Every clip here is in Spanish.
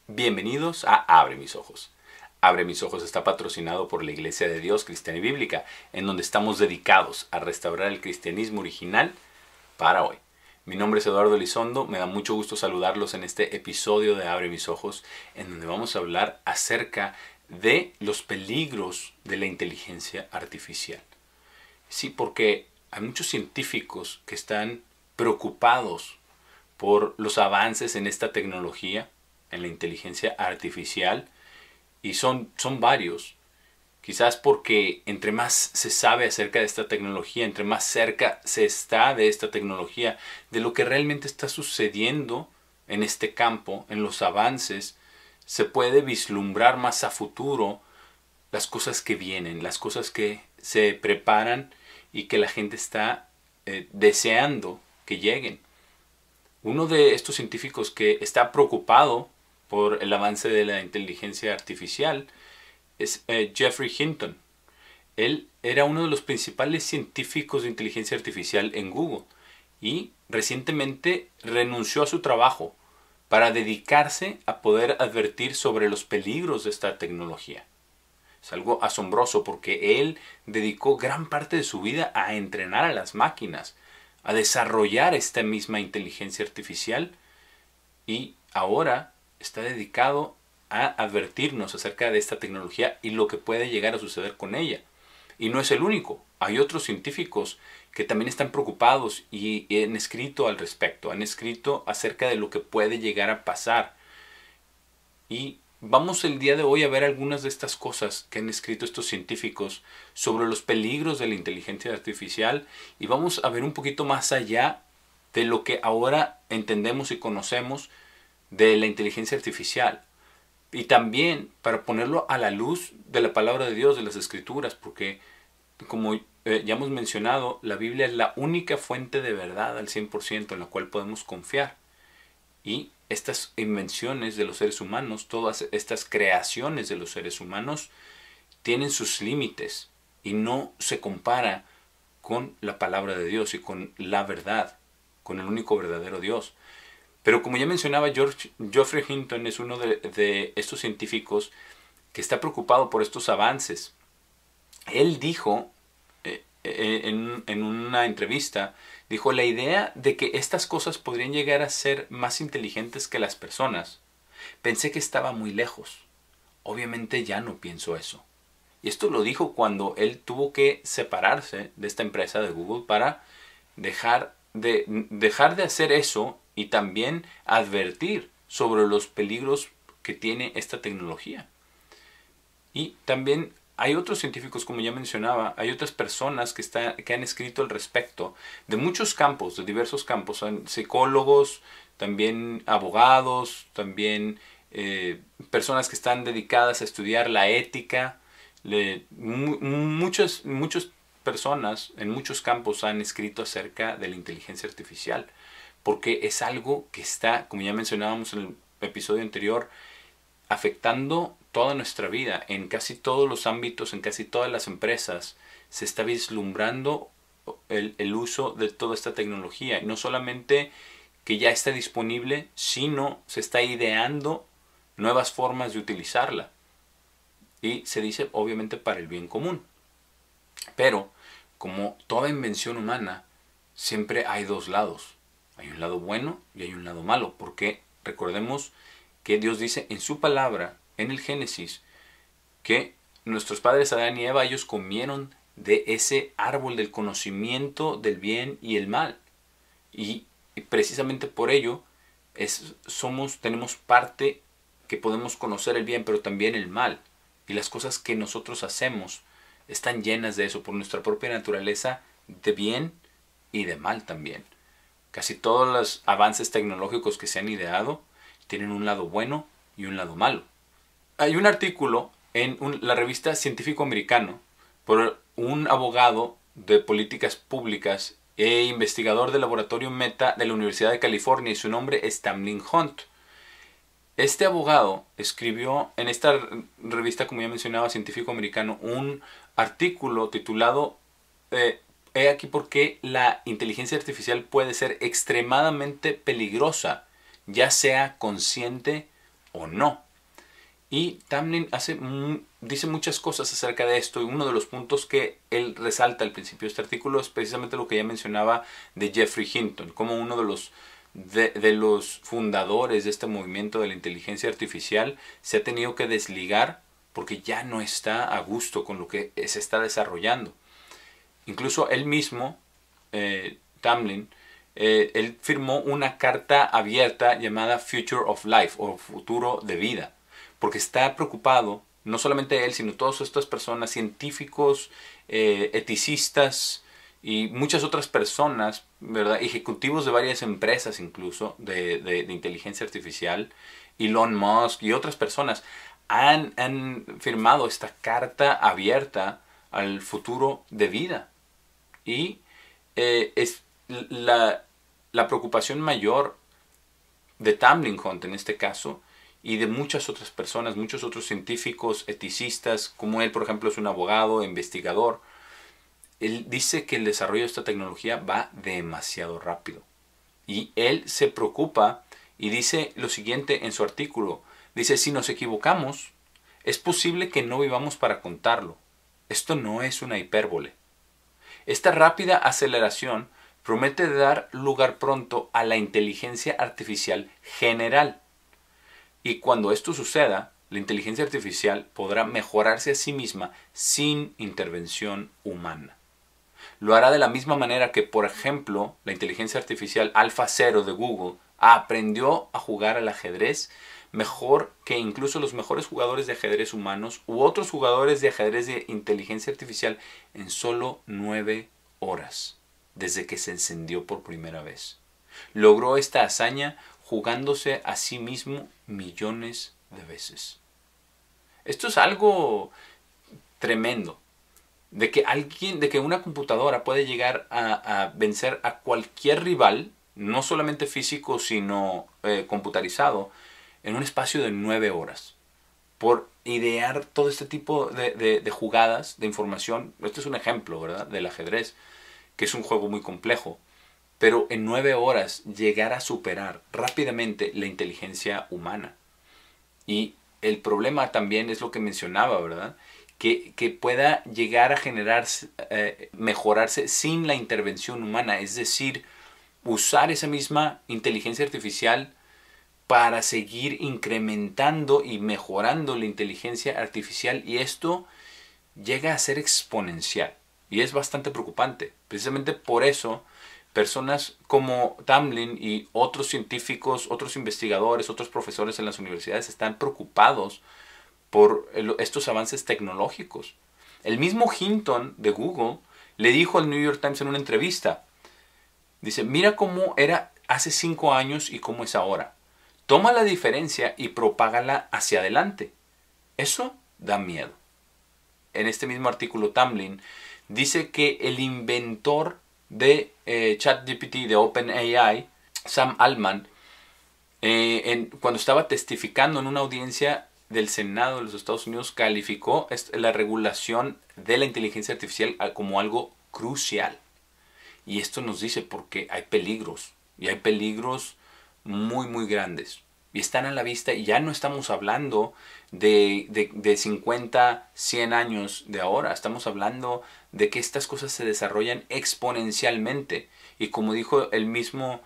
Bienvenidos a Abre mis ojos. Abre mis ojos está patrocinado por la Iglesia de Dios Cristiana y Bíblica, en donde estamos dedicados a restaurar el cristianismo original para hoy. Mi nombre es Eduardo Elizondo, me da mucho gusto saludarlos en este episodio de Abre mis ojos, en donde vamos a hablar acerca de los peligros de la inteligencia artificial. Sí, porque hay muchos científicos que están preocupados por los avances en esta tecnología, en la inteligencia artificial, y son varios. Quizás porque entre más se sabe acerca de esta tecnología, entre más cerca se está de esta tecnología, de lo que realmente está sucediendo en este campo, en los avances, se puede vislumbrar más a futuro las cosas que vienen, las cosas que se preparan y que la gente está deseando que lleguen. Uno de estos científicos que está preocupado por el avance de la inteligencia artificial es Geoffrey Hinton. Él era uno de los principales científicos de inteligencia artificial en Google y recientemente renunció a su trabajo para dedicarse a poder advertir sobre los peligros de esta tecnología. Es algo asombroso porque él dedicó gran parte de su vida a entrenar a las máquinas, a desarrollar esta misma inteligencia artificial, y ahora está dedicado a advertirnos acerca de esta tecnología y lo que puede llegar a suceder con ella. Y no es el único. Hay otros científicos que también están preocupados y han escrito al respecto. Han escrito acerca de lo que puede llegar a pasar. Y vamos el día de hoy a ver algunas de estas cosas que han escrito estos científicos sobre los peligros de la inteligencia artificial. Y vamos a ver un poquito más allá de lo que ahora entendemos y conocemos de la inteligencia artificial, y también para ponerlo a la luz de la palabra de Dios, de las Escrituras, porque como ya hemos mencionado, la Biblia es la única fuente de verdad al 100% en la cual podemos confiar. Y estas invenciones de los seres humanos, todas estas creaciones de los seres humanos, tienen sus límites y no se compara con la palabra de Dios y con la verdad, con el único verdadero Dios. Pero como ya mencionaba, Geoffrey Hinton es uno de estos científicos que está preocupado por estos avances. Él dijo en una entrevista, dijo: la idea de que estas cosas podrían llegar a ser más inteligentes que las personas, pensé que estaba muy lejos. Obviamente ya no pienso eso. Y esto lo dijo cuando él tuvo que separarse de esta empresa de Google para dejar de hacer eso y también advertir sobre los peligros que tiene esta tecnología. Y también hay otros científicos, como ya mencionaba, hay otras personas que han escrito al respecto de muchos campos, de diversos campos. Son psicólogos, también abogados, también personas que están dedicadas a estudiar la ética. Muchas personas en muchos campos han escrito acerca de la inteligencia artificial, porque es algo que está, como ya mencionábamos en el episodio anterior, afectando toda nuestra vida. En casi todos los ámbitos, en casi todas las empresas, se está vislumbrando el uso de toda esta tecnología. Y no solamente que ya está disponible, sino se está ideando nuevas formas de utilizarla. Y se dice, obviamente, para el bien común. Pero, como toda invención humana, siempre hay dos lados. Hay un lado bueno y hay un lado malo, porque recordemos que Dios dice en su palabra, en el Génesis, que nuestros padres Adán y Eva, ellos comieron de ese árbol del conocimiento del bien y el mal. Y precisamente por ello tenemos parte que podemos conocer el bien, pero también el mal. Y las cosas que nosotros hacemos están llenas de eso, por nuestra propia naturaleza, de bien y de mal también. Casi todos los avances tecnológicos que se han ideado tienen un lado bueno y un lado malo. Hay un artículo en la revista Científico Americano por un abogado de políticas públicas e investigador del laboratorio Meta de la Universidad de California, y su nombre es Tamlin Hunt. Este abogado escribió en esta revista, como ya mencionaba, Científico Americano, un artículo titulado He aquí por qué la inteligencia artificial puede ser extremadamente peligrosa, ya sea consciente o no. Y Tamlin dice muchas cosas acerca de esto, y uno de los puntos que él resalta al principio de este artículo es precisamente lo que ya mencionaba de Geoffrey Hinton, como uno de los fundadores de este movimiento de la inteligencia artificial se ha tenido que desligar porque ya no está a gusto con lo que se está desarrollando. Incluso él mismo, Tamlin, él firmó una carta abierta llamada Future of Life, o Futuro de Vida, porque está preocupado, no solamente él, sino todas estas personas, científicos, eticistas y muchas otras personas, ¿verdad? Ejecutivos de varias empresas incluso de inteligencia artificial, Elon Musk y otras personas, han firmado esta carta abierta al futuro de vida. Y es la preocupación mayor de Tamlin Hunt en este caso, y de muchas otras personas, muchos otros científicos, eticistas, como él, por ejemplo, es un abogado, investigador. Él dice que el desarrollo de esta tecnología va demasiado rápido. Y él se preocupa y dice lo siguiente en su artículo. Dice, si nos equivocamos, es posible que no vivamos para contarlo. Esto no es una hipérbole. Esta rápida aceleración promete dar lugar pronto a la inteligencia artificial general. Y cuando esto suceda, la inteligencia artificial podrá mejorarse a sí misma sin intervención humana. Lo hará de la misma manera que, por ejemplo, la inteligencia artificial AlphaZero de Google aprendió a jugar al ajedrez mejor que incluso los mejores jugadores de ajedrez humanos u otros jugadores de ajedrez de inteligencia artificial en solo 9 horas, desde que se encendió por primera vez. Logró esta hazaña jugándose a sí mismo millones de veces. Esto es algo tremendo, de que una computadora puede llegar a vencer a cualquier rival, no solamente físico, sino computarizado, en un espacio de 9 horas, por idear todo este tipo de jugadas, de información. Este es un ejemplo, ¿verdad?, del ajedrez, que es un juego muy complejo. Pero en 9 horas llegar a superar rápidamente la inteligencia humana. Y el problema también es lo que mencionaba, ¿verdad? Que pueda llegar a generarse, mejorarse sin la intervención humana. Es decir, usar esa misma inteligencia artificial para seguir incrementando y mejorando la inteligencia artificial. Y esto llega a ser exponencial. Y es bastante preocupante. Precisamente por eso personas como Tamlin y otros científicos, otros investigadores, otros profesores en las universidades están preocupados por estos avances tecnológicos. El mismo Hinton de Google le dijo al New York Times en una entrevista, dice, mira cómo era hace 5 años y cómo es ahora. Toma la diferencia y propágala hacia adelante. Eso da miedo. En este mismo artículo Tamlin dice que el inventor de ChatGPT, de OpenAI, Sam Altman, cuando estaba testificando en una audiencia del Senado de los Estados Unidos, calificó la regulación de la inteligencia artificial como algo crucial. Y esto nos dice porque hay peligros, y hay peligros muy, muy grandes. Y están a la vista, y ya no estamos hablando de 50, 100 años de ahora. Estamos hablando de que estas cosas se desarrollan exponencialmente. Y como dijo el mismo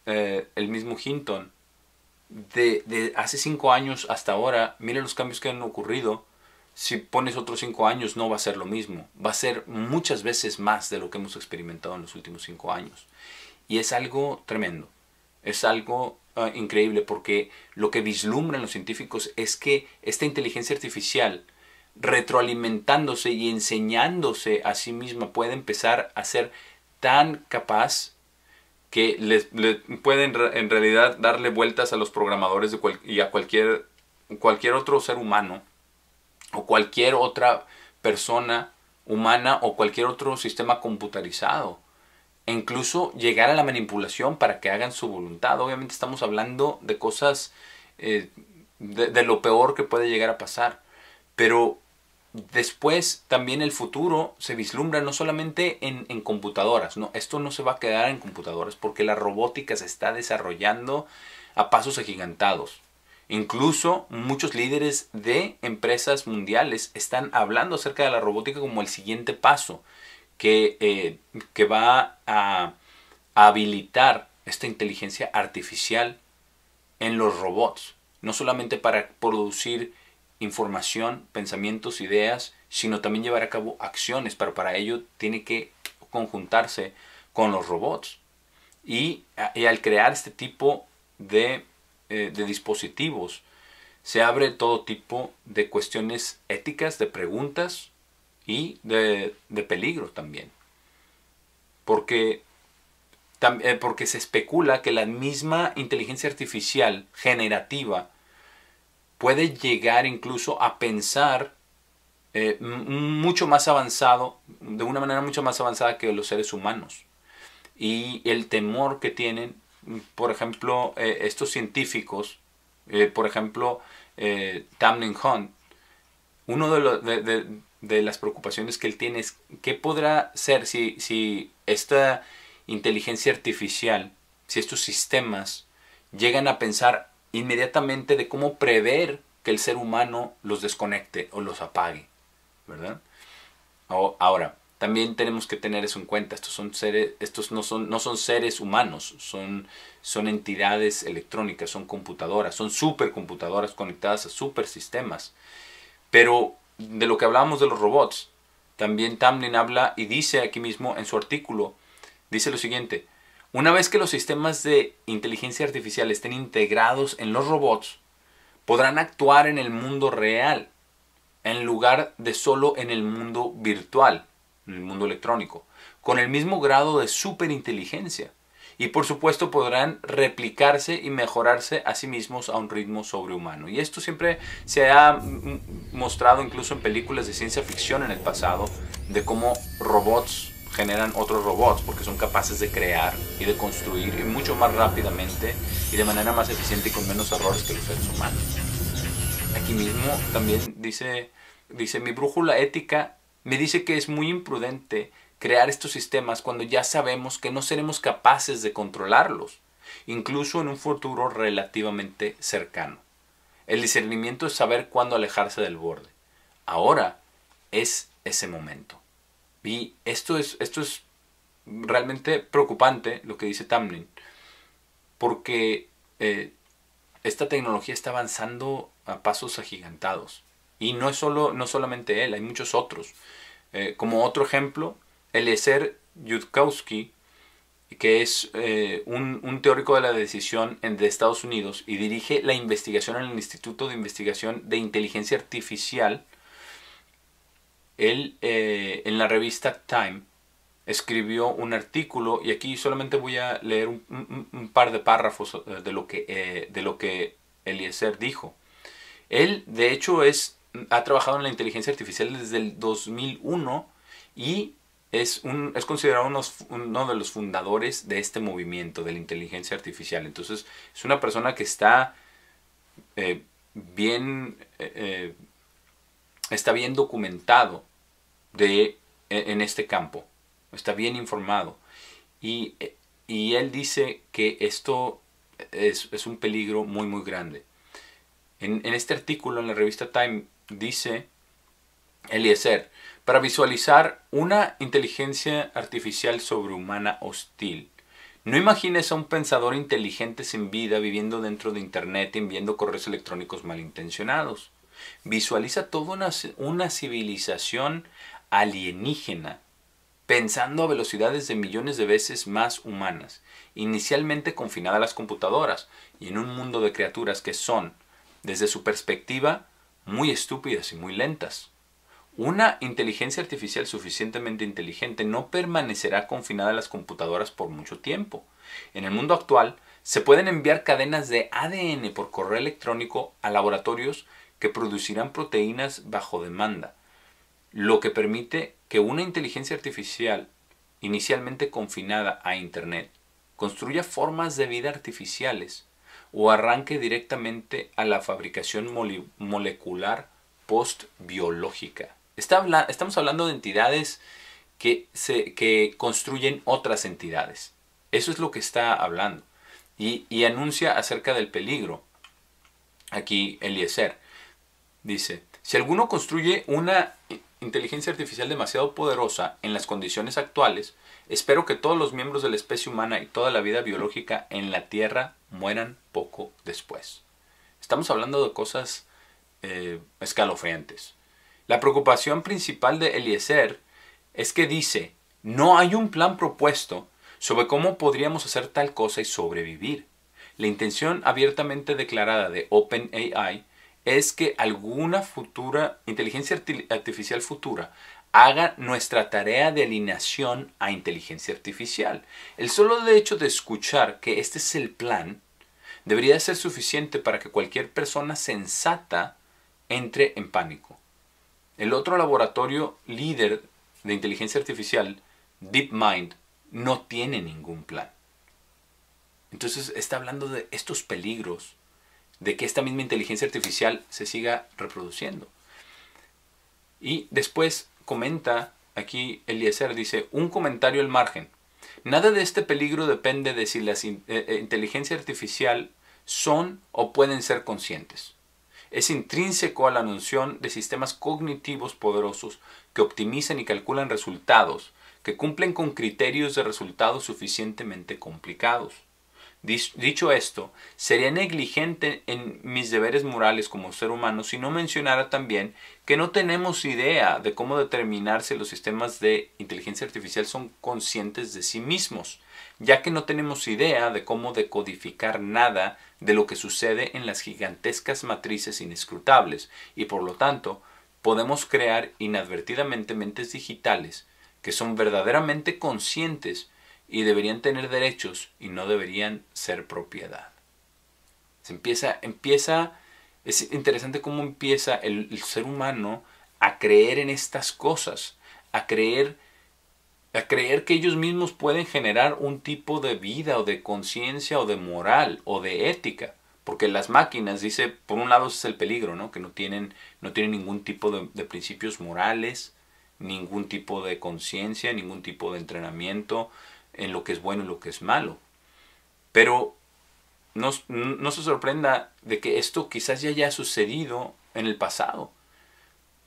Hinton, de hace 5 años hasta ahora, mira los cambios que han ocurrido. Si pones otros 5 años no va a ser lo mismo. Va a ser muchas veces más de lo que hemos experimentado en los últimos 5 años. Y es algo tremendo. Es algo increíble, porque lo que vislumbran los científicos es que esta inteligencia artificial, retroalimentándose y enseñándose a sí misma, puede empezar a ser tan capaz que le pueden en realidad darle vueltas a los programadores y a cualquier otro ser humano o cualquier otra persona humana o cualquier otro sistema computarizado. E incluso llegar a la manipulación para que hagan su voluntad. Obviamente estamos hablando de cosas de lo peor que puede llegar a pasar. Pero después también el futuro se vislumbra no solamente en computadoras. No, esto no se va a quedar en computadoras, porque la robótica se está desarrollando a pasos agigantados. Incluso muchos líderes de empresas mundiales están hablando acerca de la robótica como el siguiente paso que va a habilitar esta inteligencia artificial en los robots. No solamente para producir información, pensamientos, ideas, sino también llevar a cabo acciones. Pero para ello tiene que conjuntarse con los robots. Y al crear este tipo de dispositivos, se abre todo tipo de cuestiones éticas, de preguntas y de peligro también. Porque se especula que la misma inteligencia artificial generativa puede llegar incluso a pensar mucho más avanzado, de una manera mucho más avanzada que los seres humanos. Y el temor que tienen, por ejemplo, estos científicos, por ejemplo, Tamlin Hunt, uno de las preocupaciones que él tiene es qué podrá ser si esta inteligencia artificial, si estos sistemas llegan a pensar inmediatamente de cómo prever que el ser humano los desconecte o los apague, ¿verdad? Ahora, también tenemos que tener eso en cuenta. Estos no son seres humanos, son entidades electrónicas, son computadoras, son supercomputadoras conectadas a supersistemas. Pero de lo que hablábamos de los robots, también Tamlin habla y dice aquí mismo en su artículo, dice lo siguiente: una vez que los sistemas de inteligencia artificial estén integrados en los robots, podrán actuar en el mundo real, en lugar de solo en el mundo virtual, en el mundo electrónico, con el mismo grado de superinteligencia. Y por supuesto podrán replicarse y mejorarse a sí mismos a un ritmo sobrehumano. Y esto siempre se ha mostrado incluso en películas de ciencia ficción en el pasado, de cómo robots generan otros robots, porque son capaces de crear y de construir y mucho más rápidamente y de manera más eficiente y con menos errores que los seres humanos. Aquí mismo también dice mi brújula ética me dice que es muy imprudente crear estos sistemas cuando ya sabemos que no seremos capaces de controlarlos, incluso en un futuro relativamente cercano. El discernimiento es saber cuándo alejarse del borde. Ahora es ese momento. Y esto es realmente preocupante lo que dice Tamlin, porque esta tecnología está avanzando a pasos agigantados. Y no solamente él, hay muchos otros. Como otro ejemplo, Eliezer Yudkowsky, que es un teórico de la decisión de Estados Unidos y dirige la investigación en el Instituto de Investigación de Inteligencia Artificial. Él en la revista Time escribió un artículo, y aquí solamente voy a leer un par de párrafos de lo que Eliezer dijo. Él, de hecho, ha trabajado en la inteligencia artificial desde el 2001 y es considerado uno de los fundadores de este movimiento de la inteligencia artificial. Entonces, es una persona que está bien documentado en este campo. Está bien informado. Y él dice que esto es un peligro muy, muy grande. En este artículo en la revista Time dice Eliezer: para visualizar una inteligencia artificial sobrehumana hostil, no imagines a un pensador inteligente sin vida viviendo dentro de Internet y enviando correos electrónicos malintencionados. Visualiza toda una civilización alienígena, pensando a velocidades de millones de veces más humanas, inicialmente confinada a las computadoras y en un mundo de criaturas que son, desde su perspectiva, muy estúpidas y muy lentas. Una inteligencia artificial suficientemente inteligente no permanecerá confinada a las computadoras por mucho tiempo. En el mundo actual, se pueden enviar cadenas de ADN por correo electrónico a laboratorios que producirán proteínas bajo demanda, lo que permite que una inteligencia artificial inicialmente confinada a Internet construya formas de vida artificiales o arranque directamente a la fabricación molecular postbiológica. Estamos hablando de entidades que construyen otras entidades. Eso es lo que está hablando. Y anuncia acerca del peligro. aquí Eliezer. Dice, si alguno construye una inteligencia artificial demasiado poderosa en las condiciones actuales, espero que todos los miembros de la especie humana y toda la vida biológica en la Tierra mueran poco después. Estamos hablando de cosas escalofriantes. La preocupación principal de Eliezer es que dice, no hay un plan propuesto sobre cómo podríamos hacer tal cosa y sobrevivir. La intención abiertamente declarada de OpenAI es que alguna futura inteligencia artificial futura haga nuestra tarea de alineación a inteligencia artificial. El solo hecho de escuchar que este es el plan debería ser suficiente para que cualquier persona sensata entre en pánico. El otro laboratorio líder de inteligencia artificial, DeepMind, no tiene ningún plan. Entonces está hablando de estos peligros, de que esta misma inteligencia artificial se siga reproduciendo. Y después comenta aquí Eliezer, dice, un comentario al margen. Nada de este peligro depende de si las inteligencia artificial son o pueden ser conscientes. Es intrínseco a la noción de sistemas cognitivos poderosos que optimizan y calculan resultados, que cumplen con criterios de resultados suficientemente complicados. Dicho esto, sería negligente en mis deberes morales como ser humano si no mencionara también que no tenemos idea de cómo determinar si los sistemas de inteligencia artificial son conscientes de sí mismos, ya que no tenemos idea de cómo decodificar nada de lo que sucede en las gigantescas matrices inescrutables y por lo tanto podemos crear inadvertidamente mentes digitales que son verdaderamente conscientes y deberían tener derechos y no deberían ser propiedad. Es interesante cómo empieza el ser humano a creer en estas cosas, a creer que ellos mismos pueden generar un tipo de vida o de conciencia o de moral o de ética. Porque las máquinas, dice, por un lado ese es el peligro, ¿no? Que no tienen ningún tipo de principios morales, ningún tipo de conciencia, ningún tipo de entrenamiento en lo que es bueno y lo que es malo. Pero no se sorprenda de que esto quizás ya haya sucedido en el pasado.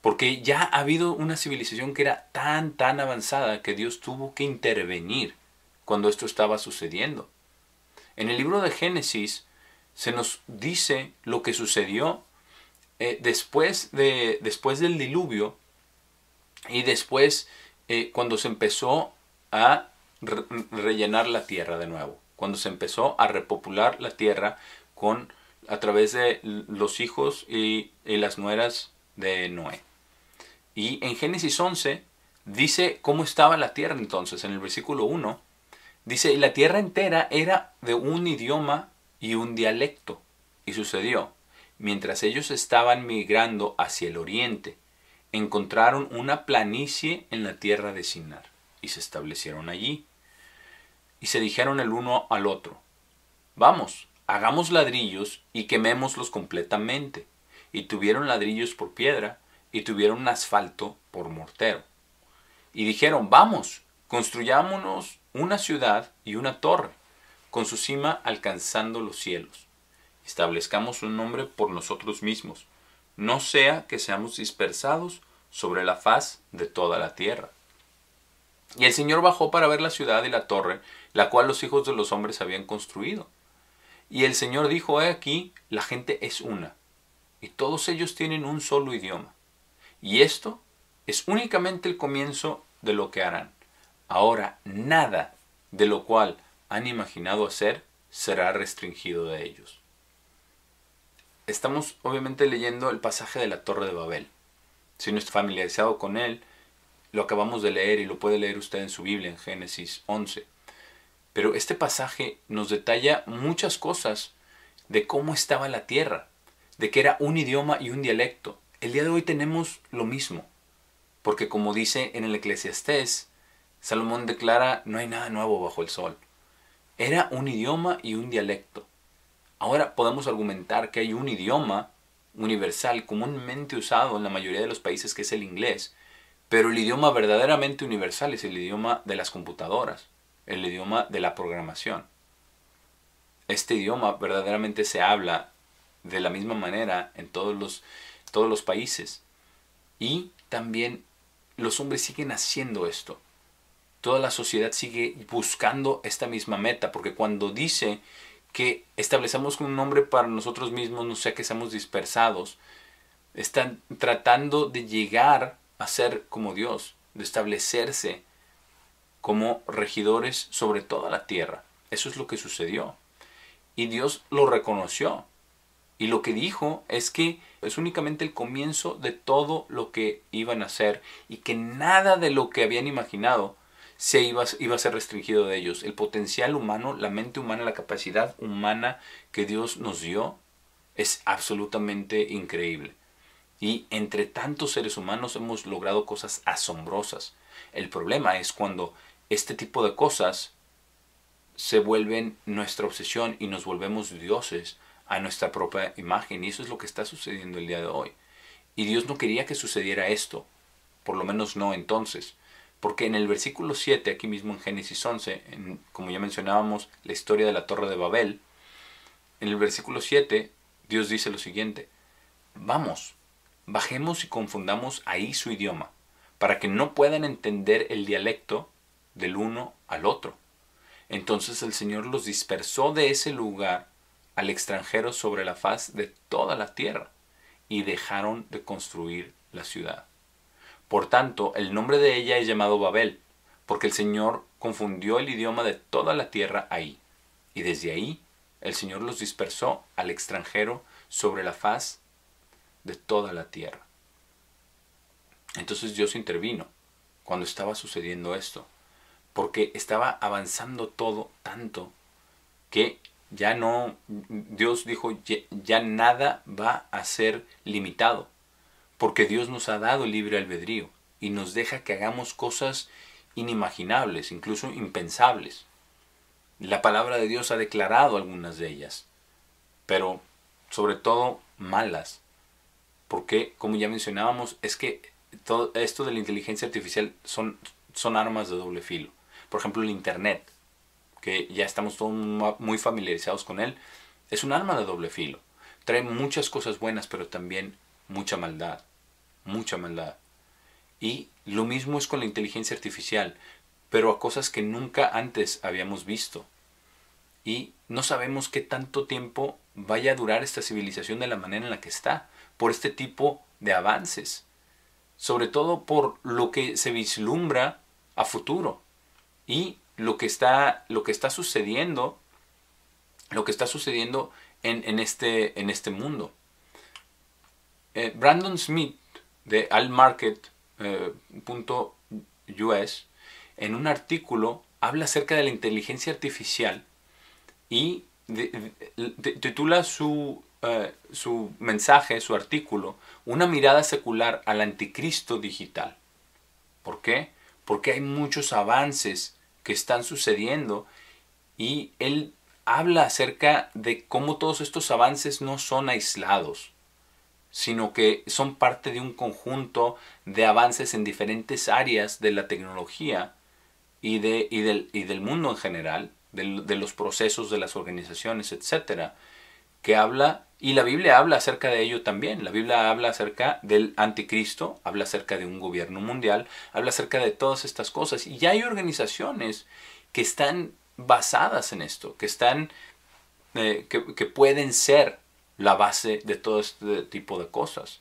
Porque ya ha habido una civilización que era tan avanzada que Dios tuvo que intervenir cuando esto estaba sucediendo. En el libro de Génesis se nos dice lo que sucedió después del diluvio y después cuando se empezó a rellenar la tierra de nuevo, cuando se empezó a repopular la tierra a través de los hijos y las nueras de Noé. Y en Génesis 11 dice cómo estaba la tierra entonces. En el versículo 1 dice, la tierra entera era de un idioma y un dialecto. Y sucedió, mientras ellos estaban migrando hacia el oriente, encontraron una planicie en la tierra de Sinar y se establecieron allí. Y se dijeron el uno al otro, vamos, hagamos ladrillos y quemémoslos completamente. Y tuvieron ladrillos por piedra y tuvieron asfalto por mortero. Y dijeron, vamos, construyámonos una ciudad y una torre, con su cima alcanzando los cielos. Establezcamos un nombre por nosotros mismos, no sea que seamos dispersados sobre la faz de toda la tierra. Y el Señor bajó para ver la ciudad y la torre, la cual los hijos de los hombres habían construido. Y el Señor dijo, he aquí, la gente es una, y todos ellos tienen un solo idioma. Y esto es únicamente el comienzo de lo que harán. Ahora, nada de lo cual han imaginado hacer será restringido de ellos. Estamos obviamente leyendo el pasaje de la Torre de Babel. Si no está familiarizado con él, lo acabamos de leer y lo puede leer usted en su Biblia en Génesis 11. Pero este pasaje nos detalla muchas cosas de cómo estaba la tierra, de que era un idioma y un dialecto. El día de hoy tenemos lo mismo, porque como dice en el Eclesiastés, Salomón declara, no hay nada nuevo bajo el sol. Era un idioma y un dialecto. Ahora podemos argumentar que hay un idioma universal comúnmente usado en la mayoría de los países que es el inglés, pero el idioma verdaderamente universal es el idioma de las computadoras, el idioma de la programación. Este idioma verdaderamente se habla de la misma manera en todos los países. Y también los hombres siguen haciendo esto. Toda la sociedad sigue buscando esta misma meta, porque cuando dice que establezcamos un nombre para nosotros mismos, no sea que seamos dispersados, están tratando de llegar a ser como Dios, de establecerse como regidores sobre toda la tierra. Eso es lo que sucedió. Y Dios lo reconoció. Y lo que dijo es que es únicamente el comienzo de todo lo que iban a hacer y que nada de lo que habían imaginado iba a ser restringido de ellos. El potencial humano, la mente humana, la capacidad humana que Dios nos dio es absolutamente increíble. Y entre tantos seres humanos hemos logrado cosas asombrosas. El problema es cuando este tipo de cosas se vuelven nuestra obsesión y nos volvemos dioses a nuestra propia imagen. Y eso es lo que está sucediendo el día de hoy. Y Dios no quería que sucediera esto. Por lo menos no entonces. Porque en el versículo 7, aquí mismo en Génesis 11, como ya mencionábamos, la historia de la Torre de Babel, en el versículo 7, Dios dice lo siguiente: vamos, bajemos y confundamos ahí su idioma, para que no puedan entender el dialecto del uno al otro. Entonces el Señor los dispersó de ese lugar al extranjero sobre la faz de toda la tierra, y dejaron de construir la ciudad. Por tanto, el nombre de ella es llamado Babel, porque el Señor confundió el idioma de toda la tierra ahí. Y desde ahí, el Señor los dispersó al extranjero sobre la faz de toda la tierra. Entonces Dios intervino cuando estaba sucediendo esto, porque estaba avanzando todo tanto que ya no, Dios dijo, ya nada va a ser limitado, porque Dios nos ha dado libre albedrío y nos deja que hagamos cosas inimaginables, incluso impensables. La palabra de Dios ha declarado algunas de ellas, pero sobre todo malas, porque como ya mencionábamos, es que todo esto de la inteligencia artificial son armas de doble filo. Por ejemplo, el Internet, que ya estamos todos muy familiarizados con él, es un arma de doble filo. Trae muchas cosas buenas, pero también mucha maldad. Mucha maldad. Y lo mismo es con la inteligencia artificial, pero a cosas que nunca antes habíamos visto. Y no sabemos qué tanto tiempo vaya a durar esta civilización de la manera en la que está, por este tipo de avances. Sobre todo por lo que se vislumbra a futuro. Y lo que está sucediendo en este mundo. Brandon Smith de allmarket.us en un artículo habla acerca de la inteligencia artificial y titula su mensaje, su artículo, Una mirada secular al anticristo digital. ¿Por qué? Porque hay muchos avances que están sucediendo y él habla acerca de cómo todos estos avances no son aislados, sino que son parte de un conjunto de avances en diferentes áreas de la tecnología y del mundo en general, de los procesos de las organizaciones, etcétera, que habla, y la Biblia habla acerca de ello también. La Biblia habla acerca del anticristo, habla acerca de un gobierno mundial, habla acerca de todas estas cosas. Y ya hay organizaciones que están basadas en esto, que que pueden ser la base de todo este tipo de cosas.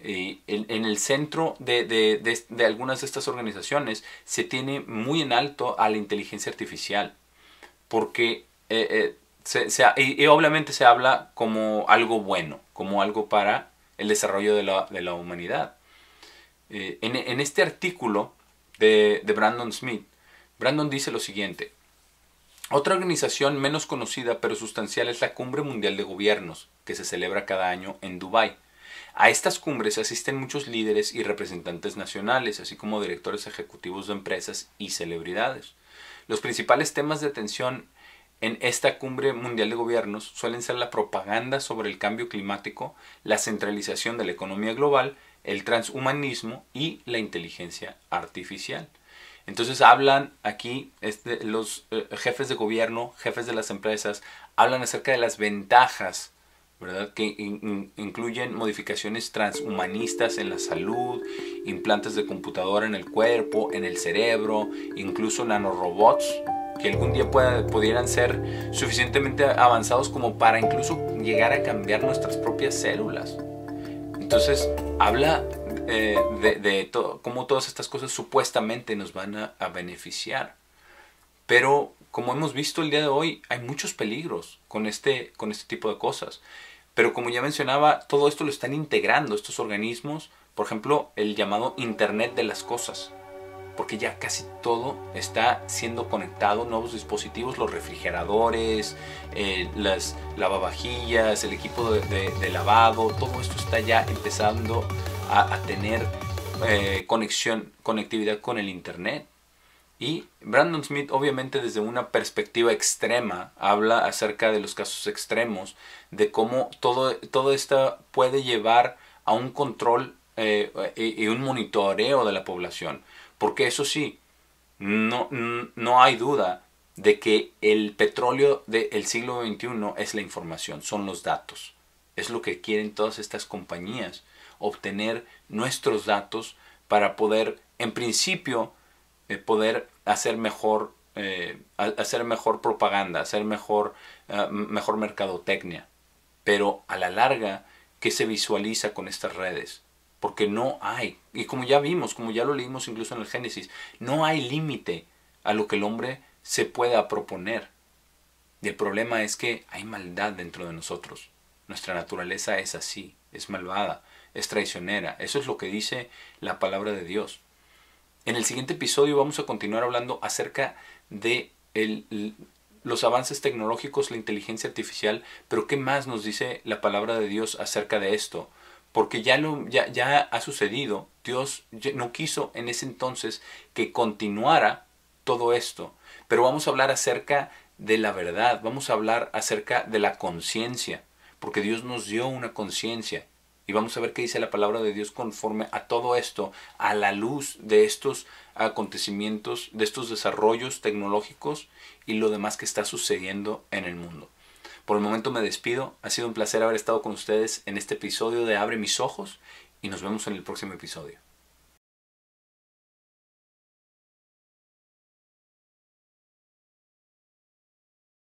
Y en el centro de algunas de estas organizaciones se tiene muy en alto a la inteligencia artificial, porque y obviamente se habla como algo bueno, como algo para el desarrollo de la humanidad. En este artículo de Brandon Smith, Brandon dice lo siguiente: otra organización menos conocida pero sustancial es la Cumbre Mundial de Gobiernos, que se celebra cada año en Dubái. A estas cumbres asisten muchos líderes y representantes nacionales, así como directores ejecutivos de empresas y celebridades. Los principales temas de atención en esta Cumbre Mundial de Gobiernos suelen ser la propaganda sobre el cambio climático, la centralización de la economía global, el transhumanismo y la inteligencia artificial. Entonces hablan aquí los jefes de gobierno, jefes de las empresas, hablan acerca de las ventajas, ¿verdad? Que incluyen modificaciones transhumanistas en la salud, implantes de computadora en el cuerpo, en el cerebro, incluso nanorobots que algún día pudieran ser suficientemente avanzados como para incluso llegar a cambiar nuestras propias células. Entonces habla cómo todas estas cosas supuestamente nos van a beneficiar. Pero como hemos visto el día de hoy, hay muchos peligros con este tipo de cosas. Pero como ya mencionaba, todo esto lo están integrando estos organismos. Por ejemplo, el llamado Internet de las Cosas. Porque ya casi todo está siendo conectado, nuevos dispositivos, los refrigeradores, las lavavajillas, el equipo de lavado, todo esto está ya empezando a tener conectividad con el Internet. Y Brandon Smith, obviamente desde una perspectiva extrema, habla acerca de los casos extremos, de cómo todo esto puede llevar a un control y un monitoreo de la población. Porque eso sí, no hay duda de que el petróleo del siglo XXI es la información, son los datos. Es lo que quieren todas estas compañías, obtener nuestros datos para poder, en principio, poder hacer mejor propaganda, hacer mejor mercadotecnia. Pero a la larga, ¿qué se visualiza con estas redes? Porque no hay, y como ya vimos, como ya lo leímos incluso en el Génesis, no hay límite a lo que el hombre se pueda proponer. Y el problema es que hay maldad dentro de nosotros. Nuestra naturaleza es así, es malvada, es traicionera. Eso es lo que dice la palabra de Dios. En el siguiente episodio vamos a continuar hablando acerca de los avances tecnológicos, la inteligencia artificial, pero ¿qué más nos dice la palabra de Dios acerca de esto? Porque ya ha sucedido. Dios no quiso en ese entonces que continuara todo esto. Pero vamos a hablar acerca de la verdad. Vamos a hablar acerca de la conciencia. Porque Dios nos dio una conciencia. Y vamos a ver qué dice la palabra de Dios conforme a todo esto, a la luz de estos acontecimientos, de estos desarrollos tecnológicos y lo demás que está sucediendo en el mundo. Por el momento me despido. Ha sido un placer haber estado con ustedes en este episodio de Abre mis ojos y nos vemos en el próximo episodio.